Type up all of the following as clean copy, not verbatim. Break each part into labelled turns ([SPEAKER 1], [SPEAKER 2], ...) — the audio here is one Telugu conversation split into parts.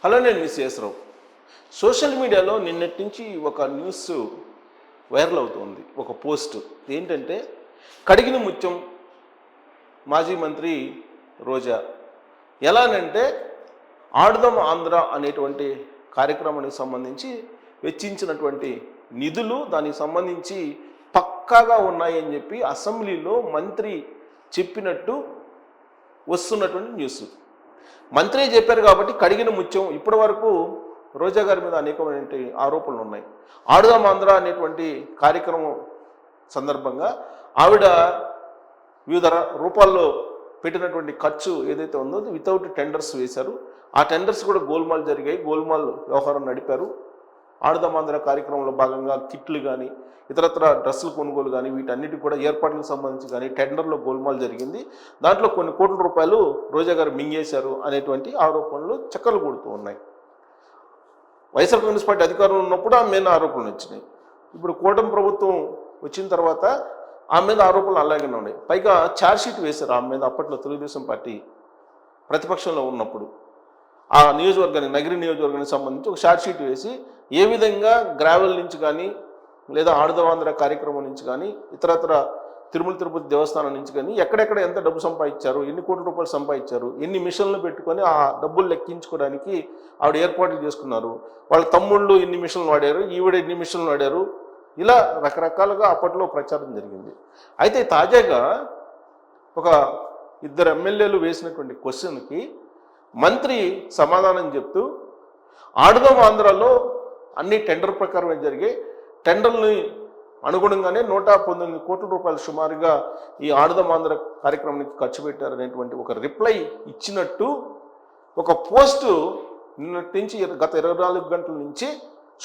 [SPEAKER 1] హలో, నేను మిస్ చేసరావు. సోషల్ మీడియాలో నిన్నటి నుంచి ఒక న్యూస్ వైరల్ అవుతుంది. ఒక పోస్ట్ ఏంటంటే, కడిగిన ముత్యం మాజీ మంత్రి రోజా ఎలానంటే ఆడుదాం ఆంధ్ర అనేటువంటి కార్యక్రమానికి సంబంధించి వెచ్చించినటువంటి నిధులు దానికి సంబంధించి పక్కాగా ఉన్నాయని చెప్పి అసెంబ్లీలో మంత్రి చెప్పినట్టు వస్తున్నటువంటి న్యూస్. మంత్రి చెప్పారు కాబట్టి కడిగిన ముత్యం. ఇప్పటి వరకు రోజా గారి మీద అనేకమైన ఆరోపణలు ఉన్నాయి. ఆడుదాం ఆంధ్ర అనేటువంటి కార్యక్రమం సందర్భంగా ఆవిడ వివిధ రూపాల్లో పెట్టినటువంటి ఖర్చు ఏదైతే ఉందో వితౌట్ టెండర్స్ వేశారు. ఆ టెండర్స్ కూడా గోల్మాల్ జరిగాయి, గోల్మాల్ వ్యవహారం నడిపారు. ఆడుదాం ఆంధ్ర కార్యక్రమంలో భాగంగా కిట్లు కానీ ఇతరత్ర డ్రెస్సుల కొనుగోలు కానీ వీటన్నిటికి కూడా ఏర్పాట్లకు సంబంధించి కానీ టెండర్లో గోల్మాల్ జరిగింది. దాంట్లో కొన్ని కోట్ల రూపాయలు రోజా గారు మింగేశారు అనేటువంటి ఆరోపణలు చక్కర్లు కొడుతూ ఉన్నాయి. వైఎస్ఆర్ కాంగ్రెస్ పార్టీ అధికారంలో ఉన్నప్పుడు ఆమె మీద ఆరోపణలు వచ్చినాయి. ఇప్పుడు కూటమి ప్రభుత్వం వచ్చిన తర్వాత ఆమె మీద ఆరోపణలు అలాగే ఉన్నాయి. పైగా ఛార్జ్షీట్ వేశారు ఆమె మీద అప్పట్లో తెలుగుదేశం పార్టీ ప్రతిపక్షంలో ఉన్నప్పుడు. ఆ నియోజకవర్గానికి, నగిరి నియోజకవర్గానికి సంబంధించి ఒక ఛార్జ్షీట్ వేసి ఏ విధంగా గ్రావెల్ నుంచి కానీ లేదా ఆడుదాం ఆంధ్ర కార్యక్రమం నుంచి కానీ ఇతరత్ర తిరుమల తిరుపతి దేవస్థానం నుంచి కానీ ఎక్కడెక్కడ ఎంత డబ్బు సంపాదించారు, ఎన్ని కోట్ల రూపాయలు సంపాదించారు, ఎన్ని మిషన్లు పెట్టుకొని ఆ డబ్బులు లెక్కించుకోవడానికి ఆవిడ ఏర్పాట్లు చేసుకున్నారు. వాళ్ళ తమ్ముళ్ళు ఎన్ని మిషన్లు వాడారు, ఈవిడ ఎన్ని మిషన్లు వాడారు, ఇలా రకరకాలుగా అప్పట్లో ప్రచారం జరిగింది. అయితే తాజాగా ఒక ఇద్దరు ఎమ్మెల్యేలు వేసినటువంటి క్వశ్చన్కి మంత్రి సమాధానం చెప్తూ ఆడుదాం ఆంధ్రాలో అన్ని టెండర్ ప్రకారమే జరిగాయి, టెండర్ని అనుగుణంగానే 119 కోట్ల రూపాయలు సుమారుగా ఈ ఆడుదాం ఆంధ్ర కార్యక్రమానికి ఖర్చు పెట్టారనేటువంటి ఒక రిప్లై ఇచ్చినట్టు ఒక పోస్టు నిన్నటి నుంచి గత 24 గంటల నుంచి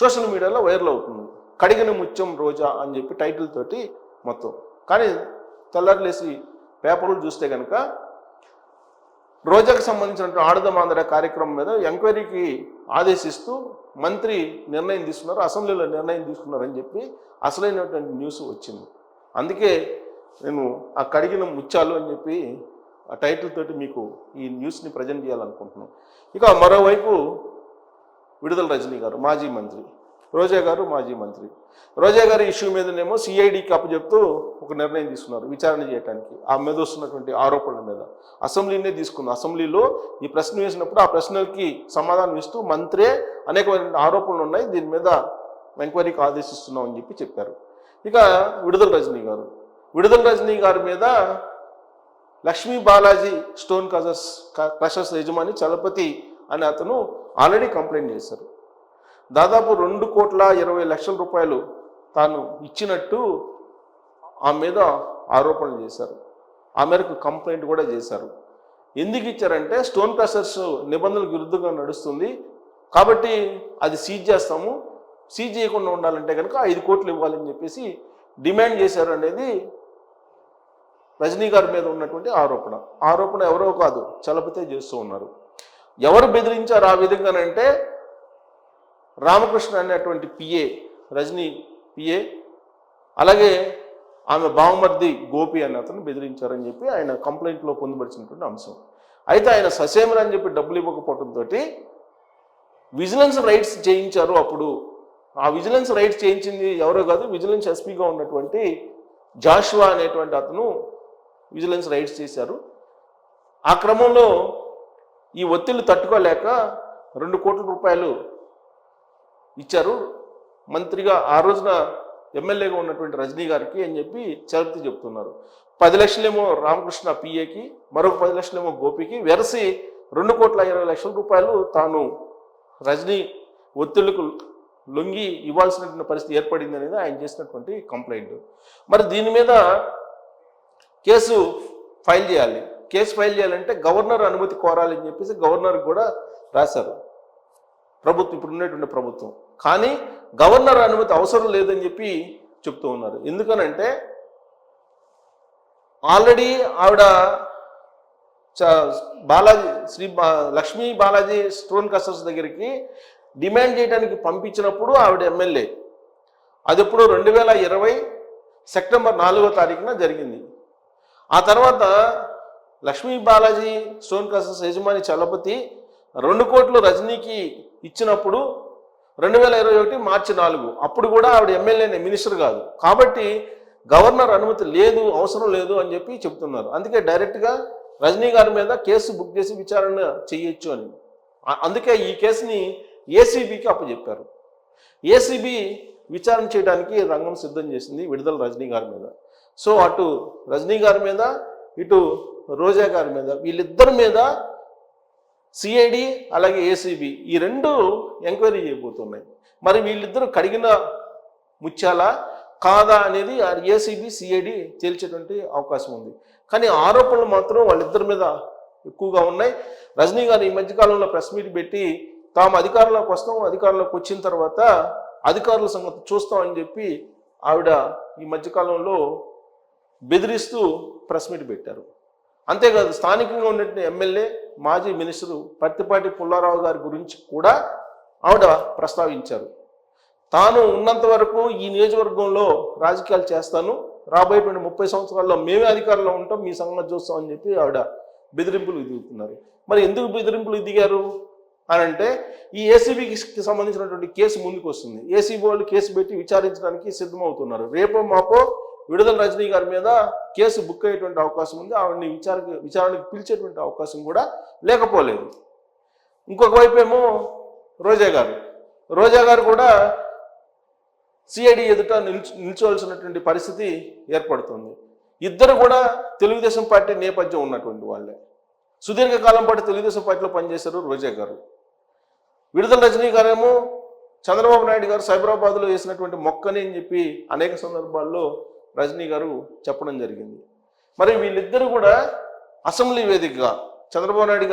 [SPEAKER 1] సోషల్ మీడియాలో వైరల్ అవుతుంది. కడిగిన ముత్యం రోజా అని చెప్పి టైటిల్ తోటి మొత్తం. కానీ తెల్లారులేసి పేపర్లు చూస్తే కనుక రోజాకు సంబంధించినటువంటి ఆడుదాం ఆంధ్ర కార్యక్రమం మీద ఎంక్వైరీకి ఆదేశిస్తూ మంత్రి నిర్ణయం తీసుకున్నారు, అసెంబ్లీలో నిర్ణయం తీసుకున్నారని చెప్పి అసలైనటువంటి న్యూస్ వచ్చింది. అందుకే నేను ఆ కడిగిన ముత్యాలు అని చెప్పి ఆ టైటిల్ తోటి మీకు ఈ న్యూస్ని ప్రజెంట్ చేయాలనుకుంటున్నాను. ఇక మరోవైపు విడుదల రజనీ గారు మాజీ మంత్రి, రోజా గారు మాజీ మంత్రి. రోజా గారి ఇష్యూ మీదనేమో సిఐడికి అప్పచెప్తూ ఒక నిర్ణయం తీసుకున్నారు విచారణ చేయడానికి. ఆ మీద వస్తున్నటువంటి ఆరోపణల మీద అసెంబ్లీనే తీసుకున్నారు. అసెంబ్లీలో ఈ ప్రశ్న వేసినప్పుడు ఆ ప్రశ్నలకి సమాధానం ఇస్తూ మంత్రే అనేకమైన ఆరోపణలు ఉన్నాయి, దీని మీద ఎంక్వైరీకి ఆదేశిస్తున్నాం అని చెప్పి చెప్పారు. ఇక విడుదల రజనీ గారి మీద లక్ష్మీ బాలాజీ స్టోన్ క్రషర్స్ యజమాని చలపతి అనే అతను ఆల్రెడీ కంప్లైంట్ చేశారు. దాదాపు 2,20,00,000 రూపాయలు తాను ఇచ్చినట్టు ఆమె మీద ఆరోపణలు చేశారు. ఆ మేరకు కంప్లైంట్ కూడా చేశారు. ఎందుకు ఇచ్చారంటే స్టోన్ క్రషర్స్ నిబంధనలకు విరుద్ధంగా నడుస్తుంది కాబట్టి అది సీజ్ చేస్తాము, సీజ్ చేయకుండా ఉండాలంటే కనుక 5 కోట్లు ఇవ్వాలని చెప్పేసి డిమాండ్ చేశారు అనేది రజనీ గారి మీద ఉన్నటువంటి ఆరోపణ ఎవరో కాదు, చలపతే చేస్తూ ఉన్నారు. ఎవరు బెదిరించారు ఆ విధంగానంటే రామకృష్ణ అనేటువంటి పిఏ, రజనీ పిఏ, అలాగే ఆమె బావమర్ది గోపి అనే అతను బెదిరించారని చెప్పి ఆయన కంప్లైంట్లో పొందుపరిచినటువంటి అంశం. అయితే ఆయన ససేమర్ అని చెప్పి డబ్బులు ఇవ్వకపోవడంతో విజిలెన్స్ రైట్స్ చేయించారు. అప్పుడు ఆ విజిలెన్స్ రైట్స్ చేయించింది ఎవరో కాదు, విజిలెన్స్ ఎస్పీగా ఉన్నటువంటి జాషువా అనేటువంటి అతను విజిలెన్స్ రైట్స్ చేశారు. ఆ క్రమంలో ఈ ఒత్తిళ్లు తట్టుకోలేక 2 కోట్ల రూపాయలు ఇచ్చారు మంత్రిగా ఆ రోజున ఎమ్మెల్యేగా ఉన్నటువంటి రజనీ గారికి అని చెప్పి చలపతి చెప్తున్నారు. 10 లక్షలేమో రామకృష్ణ పిఏకి, మరొక 10 లక్షలేమో గోపికి, వెరసి 2,20,00,000 రూపాయలు తాను రజనీ ఒత్తిళ్లకు లొంగి ఇవ్వాల్సినటువంటి పరిస్థితి ఏర్పడింది అనేది ఆయన చేసినటువంటి కంప్లైంట్. మరి దీని మీద కేసు ఫైల్ చేయాలి. కేసు ఫైల్ చేయాలంటే గవర్నర్ అనుమతి కోరాలని చెప్పేసి గవర్నర్కి కూడా రాశారు ప్రభుత్వం, ఇప్పుడు ఉన్నటువంటి ప్రభుత్వం. కానీ గవర్నర్ అనుమతి అవసరం లేదని చెప్పి చెప్తూ ఉన్నారు. ఎందుకనంటే ఆల్రెడీ ఆవిడ లక్ష్మీ బాలాజీ స్టోన్ క్రషర్స్ దగ్గరికి డిమాండ్ చేయడానికి పంపించినప్పుడు ఆవిడ ఎమ్మెల్యే. అది ఎప్పుడు 2020 సెప్టెంబర్ 4వ తారీఖున జరిగింది. ఆ తర్వాత లక్ష్మీ బాలాజీ స్టోన్ క్రషర్స్ యజమాని చలపతి 2 కోట్లు రజనీకి ఇచ్చినప్పుడు 2021 మార్చి 4 అప్పుడు కూడా ఆవిడ ఎమ్మెల్యేనే, మినిస్టర్ కాదు. కాబట్టి గవర్నర్ అనుమతి లేదు, అవసరం లేదు అని చెప్పి చెప్తున్నారు. అందుకే డైరెక్ట్గా రజనీ గారి మీద కేసు బుక్ చేసి విచారణ చేయొచ్చు అని. అందుకే ఈ కేసుని ఏసీబీకి అప్పచెప్పారు. ఏసీబీ విచారణ చేయడానికి రంగం సిద్ధం చేసింది విడుదల రజనీ గారి మీద. సో అటు రజనీ గారి మీద, ఇటు రోజా గారి మీద, వీళ్ళిద్దరి మీద సిఐడి అలాగే ఏసీబీ ఈ రెండు ఎంక్వైరీ చేయబోతున్నాయి. మరి వీళ్ళిద్దరూ కడిగిన ముత్యాలా కాదా అనేది ఏసీబీ సిఐడి తేల్చేటువంటి అవకాశం ఉంది. కానీ ఆరోపణలు మాత్రం వాళ్ళిద్దరి మీద ఎక్కువగా ఉన్నాయి. రజనీ గారు ఈ మధ్యకాలంలో ప్రెస్ మీట్ పెట్టి తాము అధికారంలోకి వస్తాం, అధికారంలోకి వచ్చిన తర్వాత అధికారుల సంగతి చూస్తామని చెప్పి ఆవిడ ఈ మధ్యకాలంలో బెదిరిస్తూ ప్రెస్ మీట్ పెట్టారు. అంతేకాదు స్థానికంగా ఉన్నటువంటి ఎమ్మెల్యే మాజీ మినిస్టరు పత్తిపాటి పుల్లారావు గారి గురించి కూడా ఆవిడ ప్రస్తావించారు. తాను ఉన్నంత వరకు ఈ నియోజకవర్గంలో రాజకీయాలు చేస్తాను, రాబోయేటువంటి 30 సంవత్సరాల్లో మేమే అధికారంలో ఉంటాం, మీ సంగతి చూస్తామని చెప్పి ఆవిడ బెదిరింపులు దిగుతున్నారు. మరి ఎందుకు బెదిరింపులు దిగారు అని అంటే ఈ ఏసీబీకి సంబంధించినటువంటి కేసు ముందుకు వస్తుంది. ఏసీబీ వాళ్ళు కేసు పెట్టి విచారించడానికి సిద్ధమవుతున్నారు. రేపో మాపో విడుదల రజనీ గారి మీద కేసు బుక్ అయ్యేటువంటి అవకాశం ఉంది. ఆవిడని విచారణకు పిలిచేటువంటి అవకాశం కూడా లేకపోలేదు. ఇంకొక వైపు ఏమో రోజా గారు కూడా సిఐడి ఎదుట నిల్చోవలసినటువంటి పరిస్థితి ఏర్పడుతుంది. ఇద్దరు కూడా తెలుగుదేశం పార్టీ నేపథ్యం ఉన్నటువంటి వాళ్ళే. సుదీర్ఘకాలం పాటు తెలుగుదేశం పార్టీలో పనిచేశారు రోజా గారు. విడుదల రజనీ గారేమో చంద్రబాబు నాయుడు గారు సైబరాబాద్లో వేసినటువంటి మొక్కని అని చెప్పి అనేక సందర్భాల్లో రజనీ గారు చెప్పడం జరిగింది. మరి వీళ్ళిద్దరూ కూడా అసెంబ్లీ వేదికగా చంద్రబాబు నాయుడు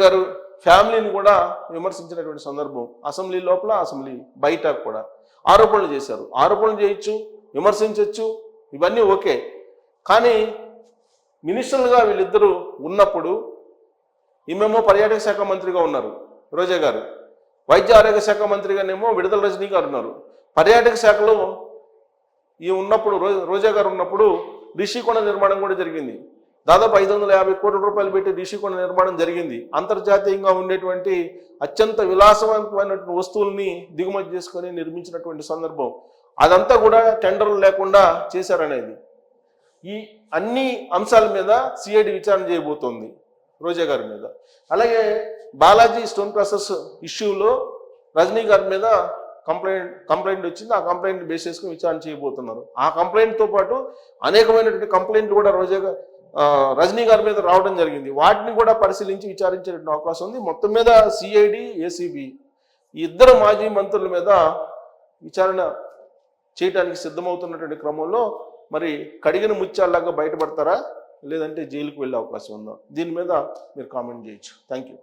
[SPEAKER 1] గారు ఫ్యామిలీని కూడా విమర్శించినటువంటి సందర్భం అసెంబ్లీ లోపల, అసెంబ్లీ బయట కూడా ఆరోపణలు చేశారు. ఆరోపణలు చేయొచ్చు, విమర్శించవచ్చు, ఇవన్నీ ఓకే. కానీ మినిస్టర్లుగా వీళ్ళిద్దరూ ఉన్నప్పుడు ఈమెమో పర్యాటక శాఖ మంత్రిగా ఉన్నారు రోజా గారు, వైద్య ఆరోగ్య శాఖ మంత్రిగానేమో విడుదల రజనీ గారు ఉన్నారు. పర్యాటక శాఖలో ఉన్నప్పుడు రోజా గారు ఉన్నప్పుడు రిషికొండ నిర్మాణం కూడా జరిగింది. దాదాపు 550 కోట్ల రూపాయలు పెట్టి రిషికొండ నిర్మాణం జరిగింది. అంతర్జాతీయంగా ఉండేటువంటి అత్యంత విలాసవంతమైనటువంటి వస్తువుల్ని దిగుమతి చేసుకొని నిర్మించినటువంటి సందర్భం. అదంతా కూడా టెండర్లు లేకుండా చేశారనేది. ఈ అన్ని అంశాల మీద సిఐడి విచారణ చేయబోతోంది రోజా గారి మీద. అలాగే బాలాజీ స్టోన్ ప్రాసెస్ ఇష్యూలో రజనీ గారి మీద కంప్లైంట్ వచ్చింది. ఆ కంప్లైంట్ బేస్ చేసుకుని విచారణ చేయబోతున్నారు. ఆ కంప్లైంట్తో పాటు అనేకమైనటువంటి కంప్లైంట్లు కూడా రజనీ గారి మీద రావడం జరిగింది. వాటిని కూడా పరిశీలించి విచారించే అవకాశం ఉంది. మొత్తం మీద సిఐడి, ఏసీబీ ఈ ఇద్దరు మాజీ మంత్రుల మీద విచారణ చేయడానికి సిద్ధమవుతున్నటువంటి క్రమంలో మరి కడిగిన ముత్యాల్లాగా బయటపడతారా, లేదంటే జైలుకు వెళ్ళే అవకాశం ఉందా? దీని మీద మీరు కామెంట్ చేయొచ్చు. Thank you.